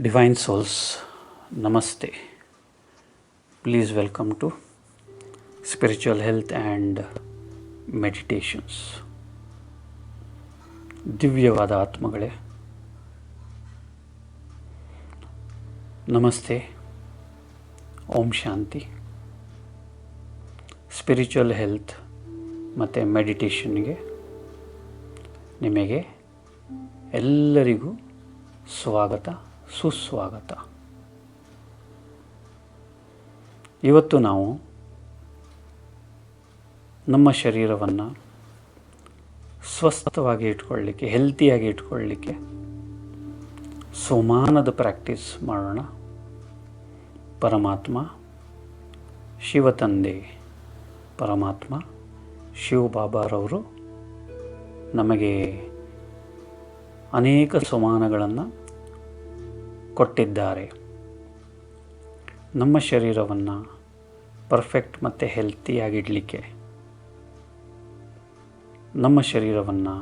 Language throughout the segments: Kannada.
Divine Souls, Namaste. Please welcome to Spiritual Health and Meditations. ದಿವ್ಯವಾದ ಆತ್ಮಗಳೇ, ನಮಸ್ತೆ. ಓಂ ಶಾಂತಿ. ಸ್ಪಿರಿಚುವಲ್ ಹೆಲ್ತ್ ಮತ್ತು ಮೆಡಿಟೇಷನ್ಗೆ ನಿಮಗೆ ಎಲ್ಲರಿಗೂ ಸ್ವಾಗತ, ಸುಸ್ವಾಗತ. ಇವತ್ತು ನಾವು ನಮ್ಮ ಶರೀರವನ್ನು ಸ್ವಸ್ಥವಾಗಿ ಇಟ್ಕೊಳ್ಳಿಕ್ಕೆ, ಹೆಲ್ತಿಯಾಗಿ ಇಟ್ಕೊಳ್ಳಿಕ್ಕೆ ಸೋಮಾನದ ಪ್ರಾಕ್ಟೀಸ್ ಮಾಡೋಣ. ಪರಮಾತ್ಮ ಶಿವತಂದೆ, ಪರಮಾತ್ಮ ಶಿವಬಾಬಾರವರು ನಮಗೆ ಅನೇಕ ಸೋಮಾನಗಳನ್ನು ಕೊಟ್ಟಿದ್ದಾರೆ. ನಮ್ಮ ಶರೀರವನ್ನು ಪರ್ಫೆಕ್ಟ್ ಮತ್ತು ಹೆಲ್ತಿಯಾಗಿಡಲಿಕ್ಕೆ, ನಮ್ಮ ಶರೀರವನ್ನು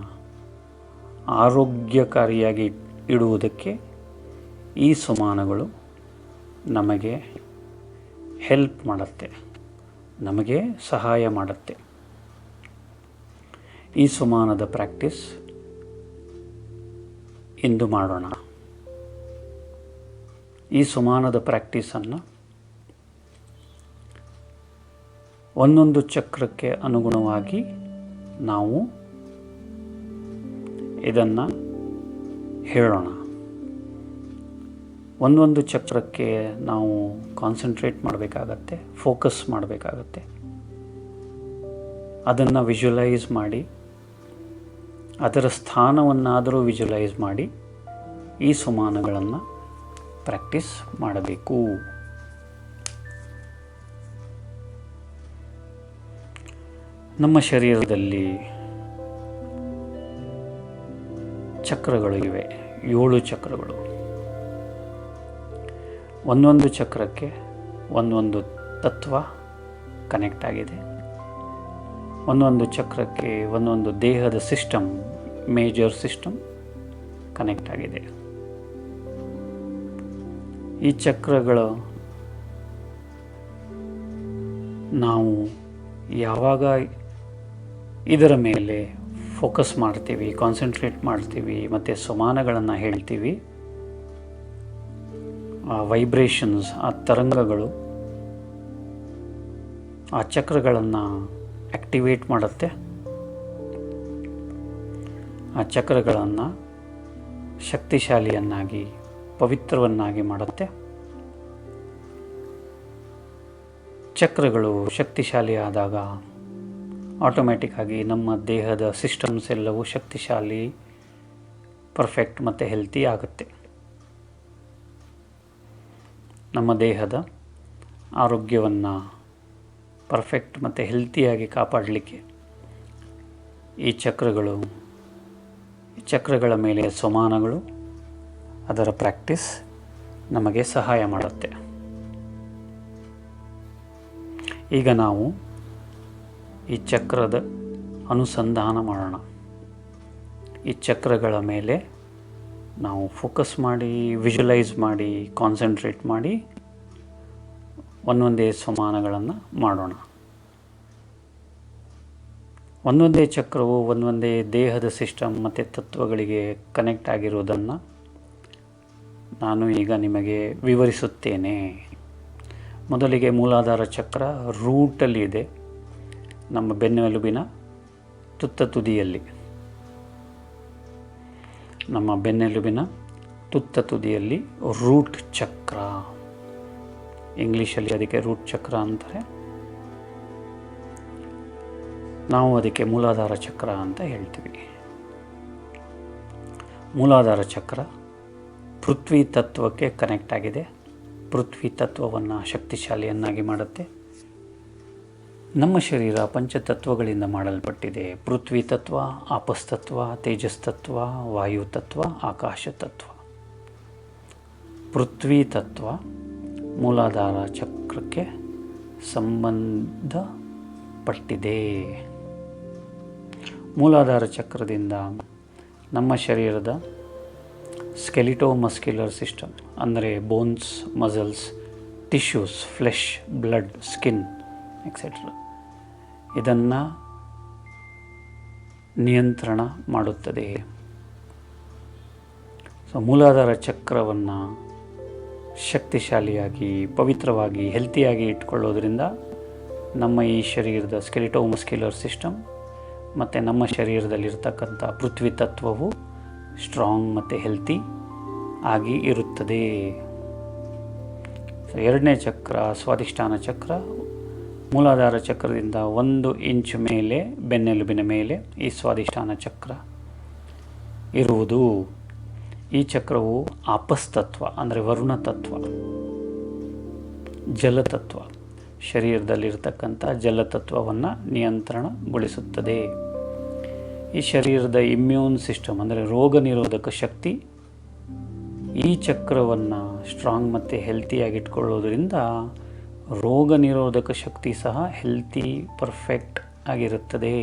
ಆರೋಗ್ಯಕಾರಿಯಾಗಿ ಇಡುವುದಕ್ಕೆ ಈ ಸೋಮಾನಗಳು ನಮಗೆ ಹೆಲ್ಪ್ ಮಾಡುತ್ತೆ, ನಮಗೆ ಸಹಾಯ ಮಾಡುತ್ತೆ. ಈ ಸೋಮಾನದ ಪ್ರಾಕ್ಟೀಸ್ ಇಂದು ಮಾಡೋಣ. ಈ ಸೋಮಾನದ ಪ್ರಾಕ್ಟೀಸನ್ನು ಒಂದೊಂದು ಚಕ್ರಕ್ಕೆ ಅನುಗುಣವಾಗಿ ನಾವು ಇದನ್ನು ಹೇಳೋಣ. ಒಂದೊಂದು ಚಕ್ರಕ್ಕೆ ನಾವು ಕಾನ್ಸಂಟ್ರೇಟ್ ಮಾಡಬೇಕಾಗತ್ತೆ, ಫೋಕಸ್ ಮಾಡಬೇಕಾಗತ್ತೆ. ಅದನ್ನು ವಿಜುವಲೈಸ್ ಮಾಡಿ, ಅದರ ಸ್ಥಾನವನ್ನಾದರೂ ವಿಜುವಲೈಸ್ ಮಾಡಿ ಈ ಸೋಮಾನಗಳನ್ನು ಪ್ರಾಕ್ಟೀಸ್ ಮಾಡಬೇಕು. ನಮ್ಮ ಶರೀರದಲ್ಲಿ ಚಕ್ರಗಳು ಇವೆ, 7 ಚಕ್ರಗಳು. ಒಂದೊಂದು ಚಕ್ರಕ್ಕೆ ಒಂದೊಂದು ತತ್ವ ಕನೆಕ್ಟ್ ಆಗಿದೆ. ಒಂದೊಂದು ಚಕ್ರಕ್ಕೆ ಒಂದೊಂದು ದೇಹದ ಸಿಸ್ಟಮ್, ಮೇಜರ್ ಸಿಸ್ಟಮ್ ಕನೆಕ್ಟ್ ಆಗಿದೆ. ಈ ಚಕ್ರಗಳು ನಾವು ಯಾವಾಗ ಇದರ ಮೇಲೆ ಫೋಕಸ್ ಮಾಡ್ತೀವಿ, ಕಾನ್ಸಂಟ್ರೇಟ್ ಮಾಡ್ತೀವಿ ಮತ್ತು ಸೋಮಾನಗಳನ್ನು ಹೇಳ್ತೀವಿ, ಆ ವೈಬ್ರೇಷನ್ಸ್, ಆ ತರಂಗಗಳು ಆ ಚಕ್ರಗಳನ್ನು ಆ್ಯಕ್ಟಿವೇಟ್ ಮಾಡುತ್ತೆ. ಆ ಚಕ್ರಗಳನ್ನು ಶಕ್ತಿಶಾಲಿಯನ್ನಾಗಿ, ಪವಿತ್ರವನ್ನಾಗಿ ಮಾಡುತ್ತೆ. ಚಕ್ರಗಳು ಶಕ್ತಿಶಾಲಿ ಆದಾಗ ಆಟೋಮ್ಯಾಟಿಕ್ಕಾಗಿ ನಮ್ಮ ದೇಹದ ಸಿಸ್ಟಮ್ಸ್ ಎಲ್ಲವೂ ಶಕ್ತಿಶಾಲಿ, ಪರ್ಫೆಕ್ಟ್ ಮತ್ತು ಹೆಲ್ತಿ ಆಗುತ್ತೆ. ನಮ್ಮ ದೇಹದ ಆರೋಗ್ಯವನ್ನು ಪರ್ಫೆಕ್ಟ್ ಮತ್ತು ಹೆಲ್ತಿಯಾಗಿ ಕಾಪಾಡಲಿಕ್ಕೆ ಈ ಚಕ್ರಗಳ ಮೇಲೆ ಸೋಮಾನಗಳು, ಅದರ ಪ್ರಾಕ್ಟೀಸ್ ನಮಗೆ ಸಹಾಯ ಮಾಡುತ್ತೆ. ಈಗ ನಾವು ಈ ಚಕ್ರದ ಅನುಸಂಧಾನ ಮಾಡೋಣ. ಈ ಚಕ್ರಗಳ ಮೇಲೆ ನಾವು ಫೋಕಸ್ ಮಾಡಿ, ವಿಜುವಲೈಸ್ ಮಾಡಿ, ಕಾನ್ಸಂಟ್ರೇಟ್ ಮಾಡಿ ಒಂದೊಂದೇ ಸೋಮಾನಗಳನ್ನು ಮಾಡೋಣ. ಒಂದೊಂದೇ ಚಕ್ರವು ಒಂದೊಂದೇ ದೇಹದ ಸಿಸ್ಟಮ್ ಮತ್ತು ತತ್ವಗಳಿಗೆ ಕನೆಕ್ಟ್ ಆಗಿರುವುದನ್ನು ನಾನು ಈಗ ನಿಮಗೆ ವಿವರಿಸುತ್ತೇನೆ. ಮೊದಲಿಗೆ ಮೂಲಾಧಾರ ಚಕ್ರ ರೂಟಲ್ಲಿ ಇದೆ, ನಮ್ಮ ಬೆನ್ನೆಲುಬಿನ ತುತ್ತ ತುದಿಯಲ್ಲಿ. ನಮ್ಮ ಬೆನ್ನೆಲುಬಿನ ತುತ್ತ ತುದಿಯಲ್ಲಿ ರೂಟ್ ಚಕ್ರ, ಇಂಗ್ಲೀಷಲ್ಲಿ ಅದಕ್ಕೆ ರೂಟ್ ಚಕ್ರ ಅಂತಾರೆ. ನಾವು ಅದಕ್ಕೆ ಮೂಲಾಧಾರ ಚಕ್ರ ಅಂತ ಹೇಳ್ತೀವಿ. ಮೂಲಾಧಾರ ಚಕ್ರ ಪೃಥ್ವಿ ತತ್ವಕ್ಕೆ ಕನೆಕ್ಟ್ ಆಗಿದೆ. ಪೃಥ್ವಿ ತತ್ವವನ್ನು ಶಕ್ತಿಶಾಲಿಯನ್ನಾಗಿ ಮಾಡುತ್ತೆ. ನಮ್ಮ ಶರೀರ ಪಂಚತತ್ವಗಳಿಂದ ಮಾಡಲ್ಪಟ್ಟಿದೆ. ಪೃಥ್ವಿ ತತ್ವ, ಆಪಸ್ತತ್ವ, ತೇಜಸ್ತತ್ವ, ವಾಯು ತತ್ವ, ಆಕಾಶ ತತ್ವ. ಪೃಥ್ವಿ ತತ್ವ ಮೂಲಾಧಾರ ಚಕ್ರಕ್ಕೆ ಸಂಬಂಧಪಟ್ಟಿದೆ. ಮೂಲಾಧಾರ ಚಕ್ರದಿಂದ ನಮ್ಮ ಶರೀರದ ಸ್ಕೆಲಿಟೋ ಮಸ್ಕ್ಯುಲರ್ ಸಿಸ್ಟಮ್ ಅಂದರೆ bones, muscles, tissues, flesh, blood, skin etcetera ಇದನ್ನು ನಿಯಂತ್ರಣ ಮಾಡುತ್ತದೆ. ಸೊ ಮೂಲಾಧಾರ ಚಕ್ರವನ್ನು ಶಕ್ತಿಶಾಲಿಯಾಗಿ, ಪವಿತ್ರವಾಗಿ, ಹೆಲ್ತಿಯಾಗಿ ಇಟ್ಕೊಳ್ಳೋದ್ರಿಂದ ನಮ್ಮ ಈ ಶರೀರದ ಸ್ಕೆಲಿಟೋ ಮಸ್ಕ್ಯುಲರ್ ಸಿಸ್ಟಮ್ ಮತ್ತು ನಮ್ಮ ಶರೀರದಲ್ಲಿರ್ತಕ್ಕಂಥ ಪೃಥ್ವಿ ತತ್ವವು ಸ್ಟ್ರಾಂಗ್ ಮತ್ತು ಹೆಲ್ತಿ ಆಗಿ ಇರುತ್ತದೆ. ಸೊ ಎರಡನೇ ಚಕ್ರ ಸ್ವಾಧಿಷ್ಠಾನ ಚಕ್ರ. ಮೂಲಾಧಾರ ಚಕ್ರದಿಂದ 1 ಇಂಚ್ ಮೇಲೆ ಬೆನ್ನೆಲುಬಿನ ಮೇಲೆ ಈ ಸ್ವಾಧಿಷ್ಠಾನ ಚಕ್ರ ಇರುವುದು. ಈ ಚಕ್ರವು ಆಪಸ್ತತ್ವ ಅಂದರೆ ವರುಣ ತತ್ವ, ಜಲತತ್ವ, ಶರೀರದಲ್ಲಿರ್ತಕ್ಕಂಥ ಜಲತತ್ವವನ್ನು ನಿಯಂತ್ರಣಗೊಳಿಸುತ್ತದೆ. ಈ ಶರೀರದ ಇಮ್ಯೂನ್ ಸಿಸ್ಟಮ್ ಅಂದರೆ ರೋಗ ನಿರೋಧಕ ಶಕ್ತಿ ಈ ಚಕ್ರವನ್ನು ಸ್ಟ್ರಾಂಗ್ ಮತ್ತು ಹೆಲ್ತಿಯಾಗಿಟ್ಕೊಳ್ಳೋದ್ರಿಂದ ರೋಗ ನಿರೋಧಕ ಶಕ್ತಿ ಸಹ ಹೆಲ್ತಿ, ಪರ್ಫೆಕ್ಟ್ ಆಗಿರುತ್ತದೆ.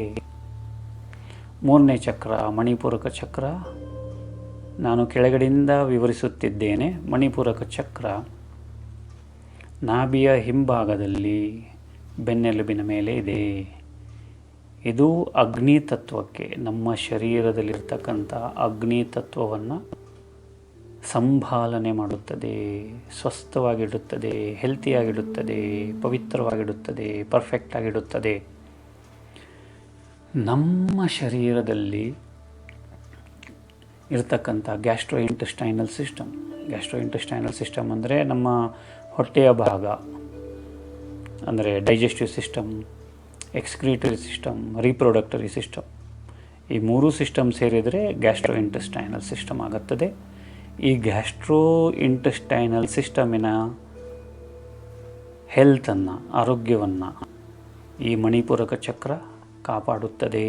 ಮೂರನೇ ಚಕ್ರ ಮಣಿಪೂರಕ ಚಕ್ರ. ನಾನು ಕೆಳಗಡೆಯಿಂದ ವಿವರಿಸುತ್ತಿದ್ದೇನೆ. ಮಣಿಪೂರಕ ಚಕ್ರ ನಾಭಿಯ ಹಿಂಭಾಗದಲ್ಲಿ ಬೆನ್ನೆಲುಬಿನ ಮೇಲೆ ಇದೆ. ಇದು ಅಗ್ನಿ ತತ್ವಕ್ಕೆ, ನಮ್ಮ ಶರೀರದಲ್ಲಿರ್ತಕ್ಕಂಥ ಅಗ್ನಿ ತತ್ವವನ್ನು ಸಂಭಾಲನೆ ಮಾಡುತ್ತದೆ, ಸ್ವಸ್ಥವಾಗಿಡುತ್ತದೆ, ಹೆಲ್ತಿಯಾಗಿಡುತ್ತದೆ, ಪವಿತ್ರವಾಗಿಡುತ್ತದೆ, ಪರ್ಫೆಕ್ಟಾಗಿಡುತ್ತದೆ. ನಮ್ಮ ಶರೀರದಲ್ಲಿ ಇರತಕ್ಕಂಥ ಗ್ಯಾಸ್ಟ್ರೋ ಇಂಟೆಸ್ಟೈನಲ್ ಸಿಸ್ಟಮ್ ಅಂದರೆ ನಮ್ಮ ಹೊಟ್ಟೆಯ ಭಾಗ, ಅಂದರೆ digestive system, excretory system, reproductory system, ಈ 3 ಸಿಸ್ಟಮ್ ಸೇರಿದರೆ ಗ್ಯಾಸ್ಟ್ರೋ ಇಂಟೆಸ್ಟೈನಲ್ ಸಿಸ್ಟಮ್ ಆಗುತ್ತದೆ. ಈ ಗ್ಯಾಸ್ಟ್ರೋ ಇಂಟೆಸ್ಟೈನಲ್ ಸಿಸ್ಟಮಿನ ಹೆಲ್ತನ್ನು, ಆರೋಗ್ಯವನ್ನು ಈ ಮಣಿಪೂರಕ ಚಕ್ರ ಕಾಪಾಡುತ್ತದೆ.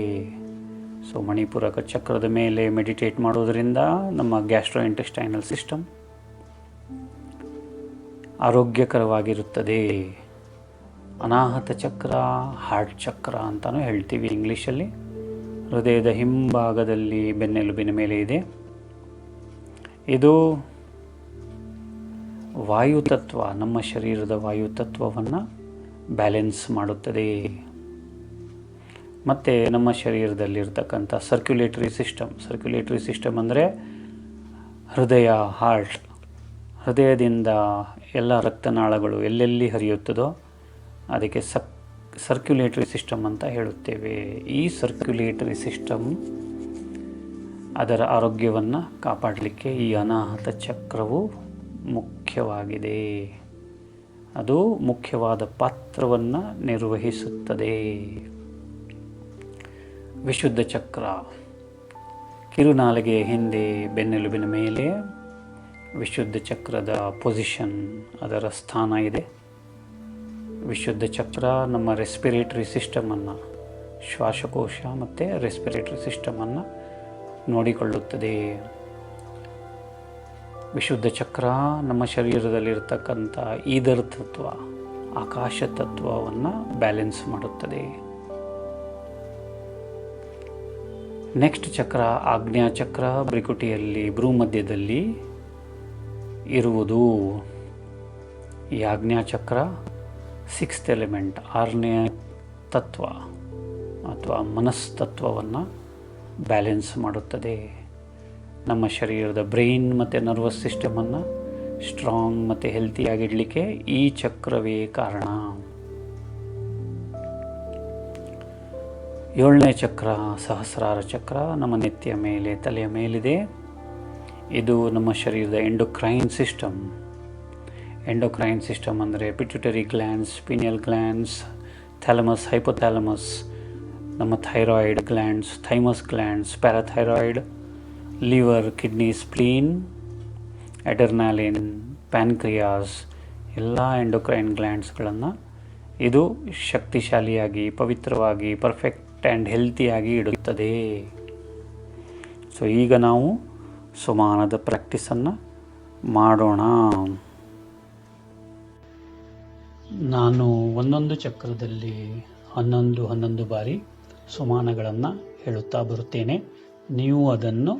ಸೊ ಮಣಿಪೂರಕ ಚಕ್ರದ ಮೇಲೆ ಮೆಡಿಟೇಟ್ ಮಾಡೋದರಿಂದ ನಮ್ಮ ಗ್ಯಾಸ್ಟ್ರೋ ಇಂಟೆಸ್ಟೈನಲ್ ಸಿಸ್ಟಮ್ ಆರೋಗ್ಯಕರವಾಗಿರುತ್ತದೆ. ಅನಾಹತ ಚಕ್ರ, ಹಾರ್ಟ್ ಚಕ್ರ ಅಂತಲೂ ಹೇಳ್ತೀವಿ ಇಂಗ್ಲೀಷಲ್ಲಿ. ಹೃದಯದ ಹಿಂಭಾಗದಲ್ಲಿ ಬೆನ್ನೆಲುಬಿನ ಮೇಲೆ ಇದೆ. ಇದು ವಾಯುತತ್ವ, ನಮ್ಮ ಶರೀರದ ವಾಯುತತ್ವವನ್ನು ಬ್ಯಾಲೆನ್ಸ್ ಮಾಡುತ್ತದೆ. ಮತ್ತು ನಮ್ಮ ಶರೀರದಲ್ಲಿರ್ತಕ್ಕಂಥ ಸರ್ಕ್ಯುಲೇಟರಿ ಸಿಸ್ಟಮ್ ಅಂದರೆ ಹೃದಯ, ಹಾರ್ಟ್, ಹೃದಯದಿಂದ ಎಲ್ಲ ರಕ್ತನಾಳಗಳು ಎಲ್ಲೆಲ್ಲಿ ಹರಿಯುತ್ತದೋ ಅದಕ್ಕೆ ಸರ್ಕ್ಯುಲೇಟರಿ ಸಿಸ್ಟಮ್ ಅಂತ ಹೇಳುತ್ತೇವೆ. ಈ ಸರ್ಕ್ಯುಲೇಟರಿ ಸಿಸ್ಟಮ್ ಅದರ ಆರೋಗ್ಯವನ್ನು ಕಾಪಾಡಲಿಕ್ಕೆ ಈ ಅನಾಹತ ಚಕ್ರವು ಮುಖ್ಯವಾಗಿದೆ. ಅದು ಮುಖ್ಯವಾದ ಪಾತ್ರವನ್ನು ನಿರ್ವಹಿಸುತ್ತದೆ. ವಿಶುದ್ಧ ಚಕ್ರ ಕಿರುನಾಲಿಗೆಯ ಹಿಂದೆ ಬೆನ್ನೆಲುಬಿನ ಮೇಲೆ ವಿಶುದ್ಧ ಚಕ್ರದ ಪೊಸಿಷನ್, ಅದರ ಸ್ಥಾನ ಇದೆ. ವಿಶುದ್ಧ ಚಕ್ರ ನಮ್ಮ ರೆಸ್ಪಿರೇಟರಿ ಸಿಸ್ಟಮನ್ನು, ಶ್ವಾಸಕೋಶ ಮತ್ತು ರೆಸ್ಪಿರೇಟರಿ ಸಿಸ್ಟಮನ್ನು ನೋಡಿಕೊಳ್ಳುತ್ತದೆ. ವಿಶುದ್ಧ ಚಕ್ರ ನಮ್ಮ ಶರೀರದಲ್ಲಿರ್ತಕ್ಕಂಥ ಈದರ್ ತತ್ವ, ಆಕಾಶ ತತ್ವವನ್ನು ಬ್ಯಾಲೆನ್ಸ್ ಮಾಡುತ್ತದೆ. ನೆಕ್ಸ್ಟ್ ಚಕ್ರ ಆಜ್ಞಾ ಚಕ್ರ, ಭ್ರುಕುಟಿಯಲ್ಲಿ, ಭ್ರೂಮಧ್ಯದಲ್ಲಿ ಇರುವುದು. ಈ ಆಜ್ಞಾ ಚಕ್ರ 6th ಎಲಿಮೆಂಟ್, 6ನೇ ತತ್ವ ಅಥವಾ ಮನಸ್ತತ್ವವನ್ನು ಬ್ಯಾಲೆನ್ಸ್ ಮಾಡುತ್ತದೆ. ನಮ್ಮ ಶರೀರದ ಬ್ರೈನ್ ಮತ್ತು ನರ್ವಸ್ ಸಿಸ್ಟಮನ್ನು ಸ್ಟ್ರಾಂಗ್ ಮತ್ತು ಹೆಲ್ತಿಯಾಗಿಡಲಿಕ್ಕೆ ಈ ಚಕ್ರವೇ ಕಾರಣ. 7ನೇ ಚಕ್ರ ಸಹಸ್ರಾರ ಚಕ್ರ, ನಮ್ಮ ನೆತ್ತಿಯ ಮೇಲೆ, ತಲೆಯ ಮೇಲಿದೆ. ಇದು ನಮ್ಮ ಶರೀರದ ಎಂಡೋಕ್ರೈನ್ ಸಿಸ್ಟಮ್ ಅಂದರೆ pituitary glands, pineal glands, thalamus, hypothalamus, ನಮ್ಮ thyroid glands, thymus glands, parathyroid, liver, kidney, spleen, adrenaline, pancreas, ಎಲ್ಲ ಎಂಡೋಕ್ರೈನ್ ಗ್ಲ್ಯಾಂಡ್ಸ್ಗಳನ್ನು ಇದು ಶಕ್ತಿಶಾಲಿಯಾಗಿ, ಪವಿತ್ರವಾಗಿ, ಪರ್ಫೆಕ್ಟ್ ಆ್ಯಂಡ್ ಹೆಲ್ತಿಯಾಗಿ ಇಡುತ್ತದೆ. ಸೊ ಈಗ ನಾವು ಸುಮಾನದ ಪ್ರಾಕ್ಟೀಸನ್ನು ಮಾಡೋಣ. ನಾನು ಒಂದೊಂದು ಚಕ್ರದಲ್ಲಿ 11 ಬಾರಿ ಸುಮಾನಗಳನ್ನು ಹೇಳುತ್ತಾ ಬರುತ್ತೇನೆ. ನೀವು ಅದನ್ನು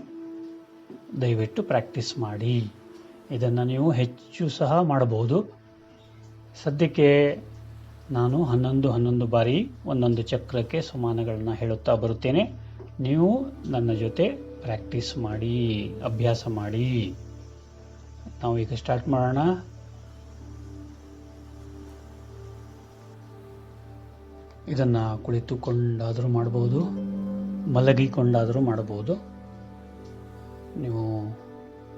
ದಯವಿಟ್ಟು ಪ್ರಾಕ್ಟೀಸ್ ಮಾಡಿ. ಇದನ್ನು ನೀವು ಹೆಚ್ಚು ಸಹ ಮಾಡಬಹುದು. ಸದ್ಯಕ್ಕೆ ನಾನು 11 ಬಾರಿ ಒಂದೊಂದು ಚಕ್ರಕ್ಕೆ ಸಮಾನಗಳನ್ನು ಹೇಳುತ್ತಾ ಬರುತ್ತೇನೆ. ನೀವು ನನ್ನ ಜೊತೆ ಪ್ರಾಕ್ಟೀಸ್ ಮಾಡಿ, ಅಭ್ಯಾಸ ಮಾಡಿ. ನಾವು ಈಗ ಸ್ಟಾರ್ಟ್ ಮಾಡೋಣ. ಇದನ್ನು ಕುಳಿತುಕೊಂಡಾದರೂ ಮಾಡಬಹುದು, ಮಲಗಿಕೊಂಡಾದರೂ ಮಾಡಬಹುದು. ನೀವು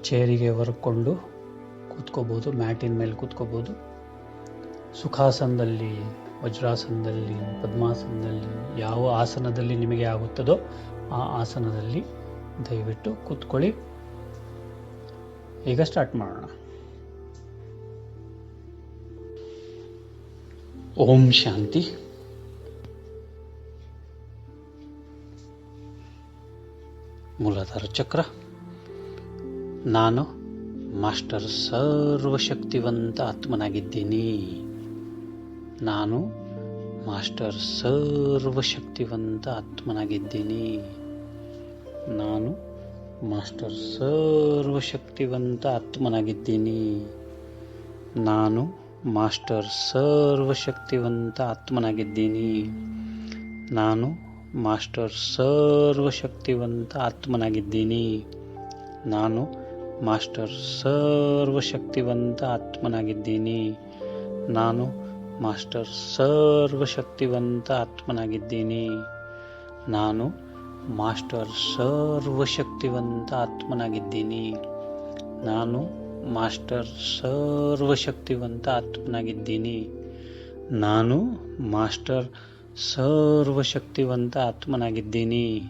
ಚೇರಿಗೆ ಹೊರಕೊಂಡು ಕೂತ್ಕೋಬೋದು, ಮ್ಯಾಟಿನ ಮೇಲೆ ಕೂತ್ಕೋಬೋದು. ಸುಖಾಸನದಲ್ಲಿ, ವಜ್ರಾಸನದಲ್ಲಿ, ಪದ್ಮಾಸನದಲ್ಲಿ, ಯಾವ ಆಸನದಲ್ಲಿ ನಿಮಗೆ ಆಗುತ್ತದೋ ಆ ಆಸನದಲ್ಲಿ ದಯವಿಟ್ಟು ಕೂತ್ಕೊಳ್ಳಿ. ಈಗ ಸ್ಟಾರ್ಟ್ ಮಾಡೋಣ. ಓಂ ಶಾಂತಿ. ಮೂಲಾಧಾರ ಚಕ್ರ. ನಾನು ಮಾಸ್ಟರ್ ಸರ್ವಶಕ್ತಿವಂತ ಆತ್ಮನಾಗಿದ್ದೀನಿ. ನಾನು ಮಾಸ್ಟರ್ ಸರ್ವಶಕ್ತಿವಂತ ಆತ್ಮನಾಗಿದ್ದೀನಿ. ನಾನು ಮಾಸ್ಟರ್ ಸರ್ವಶಕ್ತಿವಂತ ಆತ್ಮನಾಗಿದ್ದೀನಿ. ನಾನು ಮಾಸ್ಟರ್ ಸರ್ವಶಕ್ತಿವಂತ ಆತ್ಮನಾಗಿದ್ದೀನಿ. ನಾನು ಮಾಸ್ಟರ್ ಸರ್ವಶಕ್ತಿವಂತ ಆತ್ಮನಾಗಿದ್ದೀನಿ. ನಾನು ಮಾಸ್ಟರ್ ಸರ್ವಶಕ್ತಿವಂತ ಆತ್ಮನಾಗಿದ್ದೀನಿ. ನಾನು ಮಾಸ್ಟರ್ ಸರ್ವಶಕ್ತಿವಂತ ಆತ್ಮನಾಗಿದ್ದೀನಿ. ನಾನು ಮಾಸ್ಟರ್ ಸರ್ವಶಕ್ತಿವಂತ ಆತ್ಮನಾಗಿದ್ದೀನಿ. ನಾನು ಮಾಸ್ಟರ್ ಸರ್ವಶಕ್ತಿವಂತ ಆತ್ಮನಾಗಿದ್ದೀನಿ. ನಾನು ಮಾಸ್ಟರ್ ಸರ್ವಶಕ್ತಿವಂತ ಆತ್ಮನಾಗಿದ್ದೀನಿ.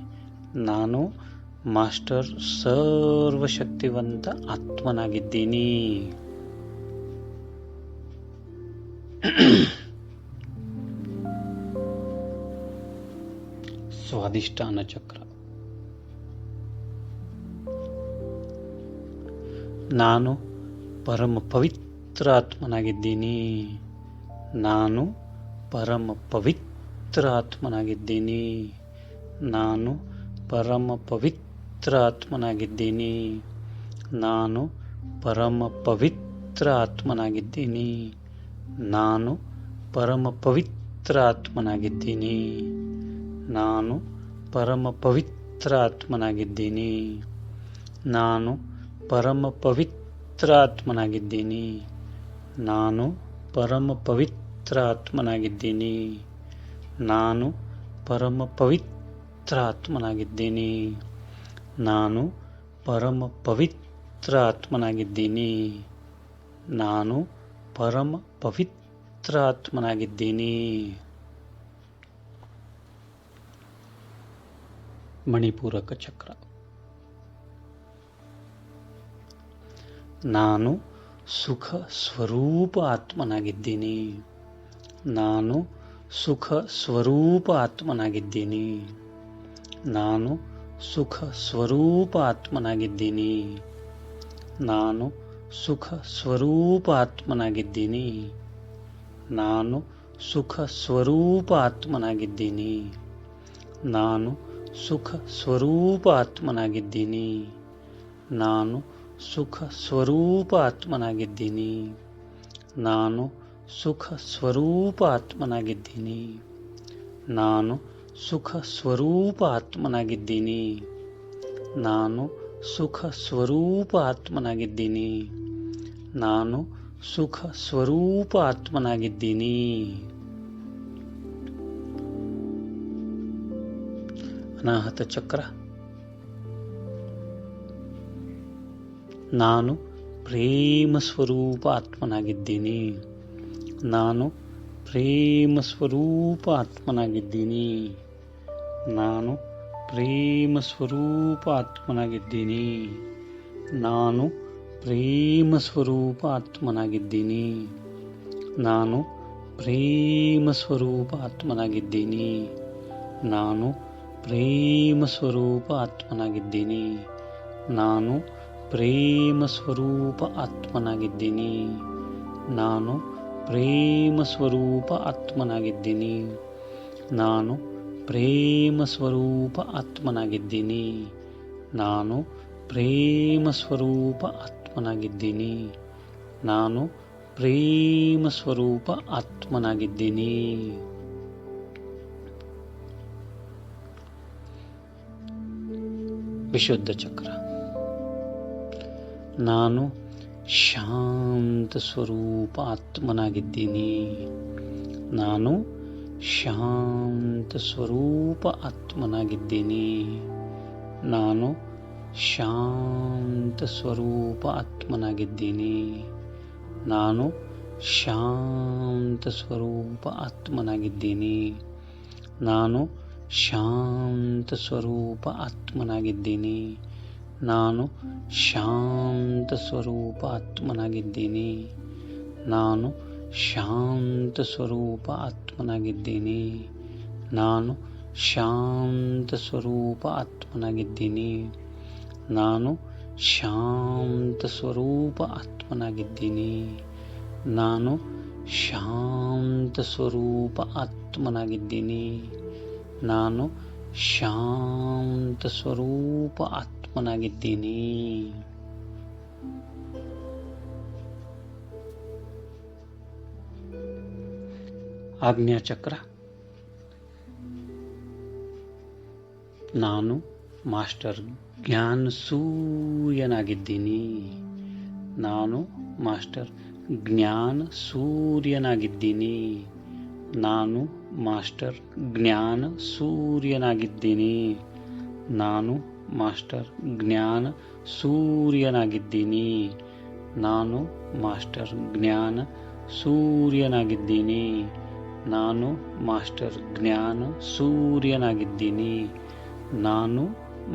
ನಾನು ಮಾಸ್ಟರ್ ಸರ್ವಶಕ್ತಿವಂತ ಆತ್ಮನಾಗಿದ್ದೀನಿ. ಸ್ವಾಧಿಷ್ಠಾನ ಚಕ್ರ. ನಾನು ಪರಮ ಪವಿತ್ರ ಆತ್ಮನಾಗಿದ್ದೀನಿ. ನಾನು ಪರಮ ಪವಿತ್ರ ಆತ್ಮನಾಗಿದ್ದೀನಿ. ನಾನು ಪರಮ ಪವಿತ್ರ ಆತ್ಮನಾಗಿದ್ದೀನಿ. ನಾನು ಪರಮ ಪವಿತ್ರ ಆತ್ಮನಾಗಿದ್ದೀನಿ. ನಾನು ಪರಮ ಪವಿತ್ರ ಆತ್ಮನಾಗಿದ್ದೀನಿ. ನಾನು ಪರಮ ಪವಿತ್ರ ಆತ್ಮನಾಗಿದ್ದೀನಿ. ನಾನು ಪರಮ ಪವಿತ್ರ ಆತ್ಮನಾಗಿದ್ದೀನಿ. ನಾನು ಪರಮ ಪವಿತ್ರ ಆತ್ಮನಾಗಿದ್ದೀನಿ. ನಾನು ಪರಮ ಪವಿತ್ರ ಆತ್ಮನಾಗಿದ್ದೀನಿ. ನಾನು ಪರಮ ಪವಿತ್ರ ಆತ್ಮನಾಗಿದ್ದೀನಿ. ನಾನು ಪರಮ ಪವಿತ್ರ ಆತ್ಮನಾಗಿದ್ದೀನಿ. ಮಣಿಪೂರಕ ಚಕ್ರ. ನಾನು ಸುಖ ಸ್ವರೂಪ ಆತ್ಮನಾಗಿದ್ದೀನಿ. ನಾನು ಸುಖ ಸ್ವರೂಪ ಆತ್ಮನಾಗಿದ್ದೀನಿ. ನಾನು ಸುಖ ಸ್ವರೂಪ ಆತ್ಮನಾಗಿದ್ದೀನಿ. ನಾನು ಸುಖ ಸ್ವರೂಪ ಆತ್ಮನಾಗಿದ್ದೀನಿ. ನಾನು ಸುಖ ಸ್ವರೂಪ ಆತ್ಮನಾಗಿದ್ದೀನಿ. ನಾನು ಸುಖ ಸ್ವರೂಪ ಆತ್ಮನಾಗಿದ್ದೀನಿ. ನಾನು ಸುಖ ಸ್ವರೂಪ ಆತ್ಮನಾಗಿದ್ದೀನಿ. ನಾನು ಸುಖ ಸ್ವರೂಪ ಆತ್ಮನಾಗಿದ್ದೀನಿ. ನಾನು ಸುಖ ಸ್ವರೂಪ ಆತ್ಮನಾಗಿದ್ದೀನಿ. ನಾನು ಸುಖ ಸ್ವರೂಪ ಆತ್ಮನಾಗಿದ್ದೀನಿ. ನಾನು ಸುಖ ಸ್ವರೂಪ ಆತ್ಮನಾಗಿದ್ದೀನಿ. ಅನಾಹತ ಚಕ್ರ. ನಾನು ಪ್ರೇಮ ಸ್ವರೂಪ ಆತ್ಮನಾಗಿದ್ದೀನಿ. ನಾನು ಪ್ರೇಮ ಸ್ವರೂಪ ಆತ್ಮನಾಗಿದ್ದೀನಿ. ನಾನು ಪ್ರೇಮ ಸ್ವರೂಪ ಆತ್ಮನಾಗಿದ್ದೀನಿ. ನಾನು ಪ್ರೇಮ ಸ್ವರೂಪ ಆತ್ಮನಾಗಿದ್ದೀನಿ. ನಾನು ಪ್ರೇಮ ಸ್ವರೂಪ ಆತ್ಮನಾಗಿದ್ದೀನಿ. ನಾನು ಪ್ರೇಮ ಸ್ವರೂಪ ಆತ್ಮನಾಗಿದ್ದೀನಿ. ನಾನು ಪ್ರೇಮ ಸ್ವರೂಪ ಆತ್ಮನಾಗಿದ್ದೀನಿ. ನಾನು ಪ್ರೇಮ ಸ್ವರೂಪ ಆತ್ಮನಾಗಿದ್ದೀನಿ. ನಾನು ಪ್ರೇಮ ಸ್ವರೂಪ ಆತ್ಮನಾಗಿದ್ದೀನಿ. ನಾನು ಪ್ರೇಮ ಸ್ವರೂಪ ಆತ್ಮನಾಗಿದ್ದೀನಿ. ನಾನು ಪ್ರೇಮ ಸ್ವರೂಪ ಆತ್ಮನಾಗಿದ್ದೀನಿ. ವಿಶುದ್ಧ ಚಕ್ರ. ನಾನು ಶಾಂತ ಸ್ವರೂಪ ಆತ್ಮನಾಗಿದ್ದೀನಿ. ನಾನು ಶಾಂತ ಸ್ವರೂಪ ಆತ್ಮನಾಗಿದ್ದೀನಿ. ನಾನು ಶಾಂತ ಸ್ವರೂಪ ಆತ್ಮನಾಗಿದ್ದೀನಿ. ನಾನು ಶಾಂತ ಸ್ವರೂಪ ಆತ್ಮನಾಗಿದ್ದೀನಿ. ನಾನು ಶಾಂತ ಸ್ವರೂಪ ಆತ್ಮನಾಗಿದ್ದೀನಿ. ನಾನು ಶಾಂತ ಸ್ವರೂಪ ಆತ್ಮನಾಗಿದ್ದೀನಿ. ನಾನು ಶಾಂತ ಸ್ವರೂಪ ಆತ್ಮನಾಗಿದ್ದೀನಿ. ನಾನು ಶಾಂತ ಸ್ವರೂಪ ಆತ್ಮನಾಗಿದ್ದೀನಿ. ನಾನು ಶಾಂತ ಸ್ವರೂಪ ಆತ್ಮನಾಗಿದ್ದೀನಿ. ನಾನು ಶಾಂತ ಸ್ವರೂಪ ಆತ್ಮನಾಗಿದ್ದೀನಿ. ನಾನು ಶಾಂತ ಸ್ವರೂಪ ಆತ್ಮನಾಗಿದ್ದೀನಿ. ಆಜ್ಞಾಚಕ್ರ. ನಾನು ಮಾಸ್ಟರ್ ಜ್ಞಾನ ಸೂರ್ಯನಾಗಿದ್ದೀನಿ. ನಾನು ಮಾಸ್ಟರ್ ಜ್ಞಾನ ಸೂರ್ಯನಾಗಿದ್ದೀನಿ. ನಾನು ಮಾಸ್ಟರ್ ಜ್ಞಾನ ಸೂರ್ಯನಾಗಿದ್ದೀನಿ. ನಾನು ಮಾಸ್ಟರ್ ಜ್ಞಾನ ಸೂರ್ಯನಾಗಿದ್ದೀನಿ. ನಾನು ಮಾಸ್ಟರ್ ಜ್ಞಾನ ಸೂರ್ಯನಾಗಿದ್ದೀನಿ. ನಾನು ಮಾಸ್ಟರ್ ಜ್ಞಾನ ಸೂರ್ಯನಾಗಿದ್ದೀನಿ. ನಾನು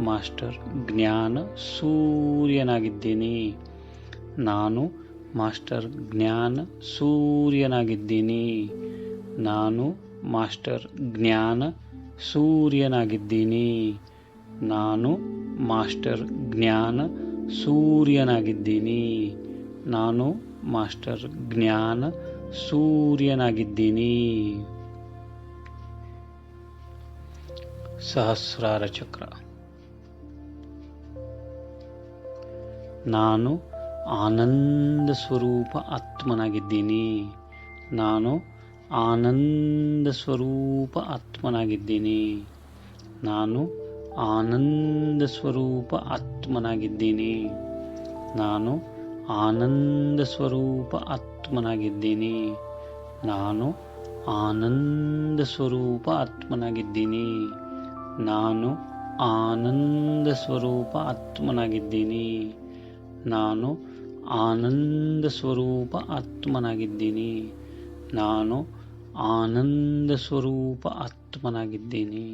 ಮಾಸ್ಟರ್ ಜ್ಞಾನ ಸೂರ್ಯನಾಗಿದ್ದೀನಿ. ನಾನು ಮಾಸ್ಟರ್ ಜ್ಞಾನ ಸೂರ್ಯನಾಗಿದ್ದೀನಿ. ನಾನು ಮಾಸ್ಟರ್ ಜ್ಞಾನ ಸೂರ್ಯನಾಗಿದ್ದೀನಿ. ನಾನು ಮಾಸ್ಟರ್ ಜ್ಞಾನ ಸೂರ್ಯನಾಗಿದ್ದೀನಿ. ನಾನು ಮಾಸ್ಟರ್ ಜ್ಞಾನ ಸೂರ್ಯನಾಗಿದ್ದೀನಿ. ಸಹಸ್ರಾರ ಚಕ್ರ. ನಾನು ಆನಂದ ಸ್ವರೂಪ ಆತ್ಮನಾಗಿದ್ದೀನಿ. ನಾನು ಆನಂದ ಸ್ವರೂಪ ಆತ್ಮನಾಗಿದ್ದೀನಿ. ನಾನು ಆನಂದ ಸ್ವರೂಪ ಆತ್ಮನಾಗಿದ್ದೀನಿ. ನಾನು ಆನಂದ ಸ್ವರೂಪ ಆತ್ಮನಾಗಿದ್ದೀನಿ. ನಾನು ಆನಂದ ಸ್ವರೂಪ ಆತ್ಮನಾಗಿದ್ದೀನಿ. ನಾನು ಆನಂದ ಸ್ವರೂಪ ಆತ್ಮನಾಗಿದ್ದೀನಿ. ನಾನು ಆನಂದ ಸ್ವರೂಪ ಆತ್ಮನಾಗಿದ್ದೀನಿ. ನಾನು ಆನಂದ ಸ್ವರೂಪ ಆತ್ಮನಾಗಿದ್ದೀನಿ.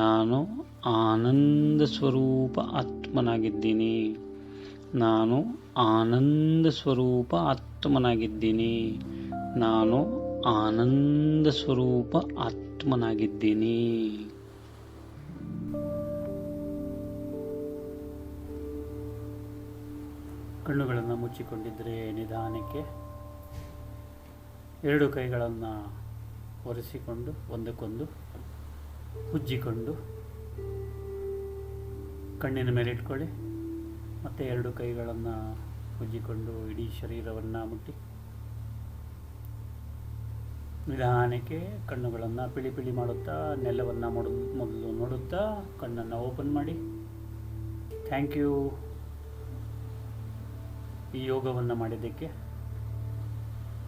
ನಾನು ಆನಂದ ಸ್ವರೂಪ ಆತ್ಮನಾಗಿದ್ದೀನಿ. ನಾನು ಆನಂದ ಸ್ವರೂಪ ಆತ್ಮನಾಗಿದ್ದೀನಿ. ನಾನು ಆನಂದ ಸ್ವರೂಪ ಆತ್ಮನಾಗಿದ್ದೀನಿ. ಕಣ್ಣುಗಳನ್ನು ಮುಚ್ಚಿಕೊಂಡಿದ್ದರೆ ನಿಧಾನಕ್ಕೆ ಎರಡು ಕೈಗಳನ್ನು ಒರೆಸಿಕೊಂಡು ಒಂದಕ್ಕೊಂದು ಉಜ್ಜಿಕೊಂಡು ಕಣ್ಣಿನ ಮೇಲೆ ಇಟ್ಕೊಳ್ಳಿ. ಮತ್ತು ಎರಡು ಕೈಗಳನ್ನು ಉಜ್ಜಿಕೊಂಡು ಇಡೀ ಶರೀರವನ್ನು ಮುಟ್ಟಿ ನಿಧಾನಕ್ಕೆ ಕಣ್ಣುಗಳನ್ನು ಪಿಳಿ ಪಿಳಿ ಮಾಡುತ್ತಾ ನೆಲವನ್ನು ಮೊದಲು ನೋಡುತ್ತಾ ಕಣ್ಣನ್ನು ಓಪನ್ ಮಾಡಿ. ಥ್ಯಾಂಕ್ ಯು ಈ ಯೋಗವನ್ನು ಮಾಡಿದ್ದಕ್ಕೆ.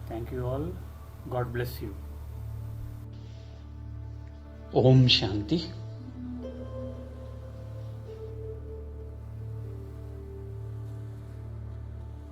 Thank you all. God bless you. ಓಂ ಶಾಂತಿ.